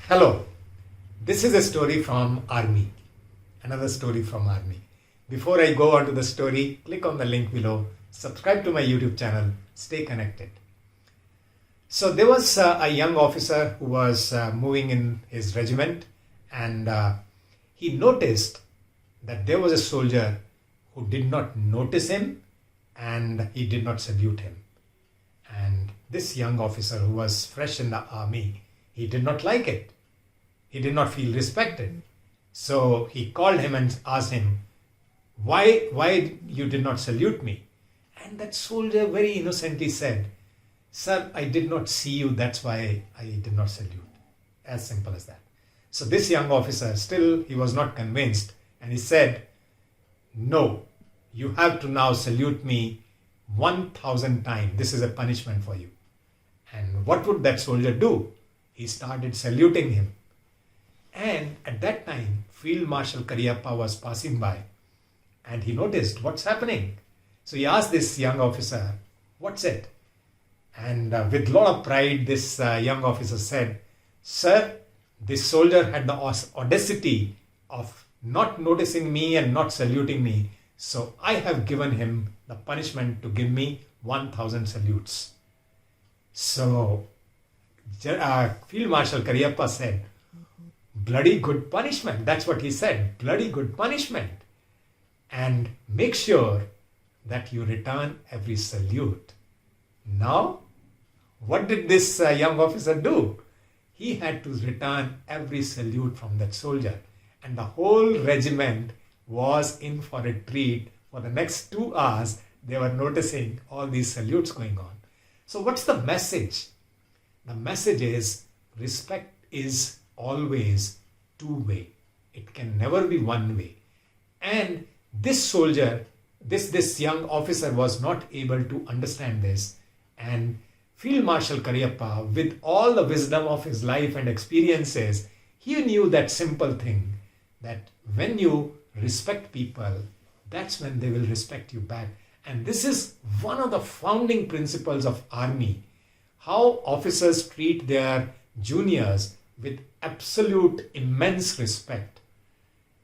Hello, this is a story from Army, another story from Army. Before I go on to the story, click on the link below, subscribe to my YouTube channel, stay connected. So there was a young officer who was moving in his regiment, and he noticed that there was a soldier who did not notice him and he did not salute him. And this young officer who was fresh in the army, he did not like it. He did not feel respected. So he called him and asked him, why you did not salute me? And that soldier very innocently said, "Sir, I did not see you, that's why I did not salute." As simple as that. So this young officer, still he was not convinced, and he said, "No, you have to now salute me 1,000 times. This is a punishment for you." And what would that soldier do? He started saluting him. And at that time, Field Marshal Cariappa was passing by, and he noticed what's happening. So he asked this young officer, "What's it?" And with a lot of pride, this young officer said, "Sir, this soldier had the audacity of not noticing me and not saluting me. So I have given him the punishment to give me 1,000 salutes." So Field Marshal Cariappa said, "Bloody good punishment." That's what he said, bloody good punishment. And make sure that you return every salute. Now, what did this young officer do? He had to return every salute from that soldier. And the whole regiment was in for a treat. For the next 2 hours, they were noticing all these salutes going on. So what's the message? The message is respect is always two-way. It can never be one way. And this soldier, this young officer was not able to understand this. And Field Marshal Cariappa, with all the wisdom of his life and experiences, he knew that simple thing, that when you respect people, that's when they will respect you back. And this is one of the founding principles of army, how officers treat their juniors with absolute immense respect.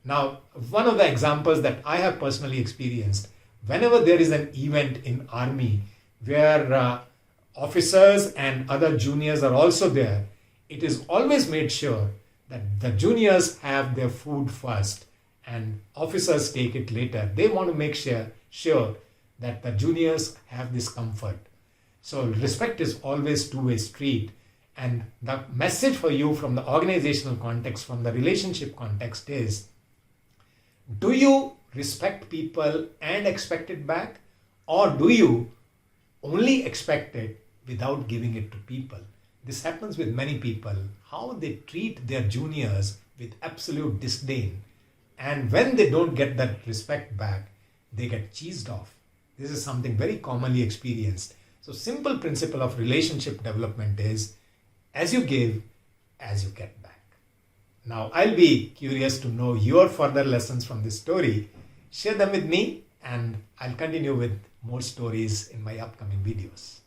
Now, one of the examples that I have personally experienced, whenever there is an event in army where officers and other juniors are also there, it is always made sure that the juniors have their food first and officers take it later. They want to make sure that the juniors have this comfort. So respect is always two-way street. And the message for you from the organizational context, from the relationship context is, do you respect people and expect it back? Or do you only expect it without giving it to people? This happens with many people, how they treat their juniors with absolute disdain. And when they don't get that respect back, they get cheesed off. This is something very commonly experienced. So simple principle of relationship development is, as you give, as you get back. Now, I'll be curious to know your further lessons from this story. Share them with me, and I'll continue with more stories in my upcoming videos.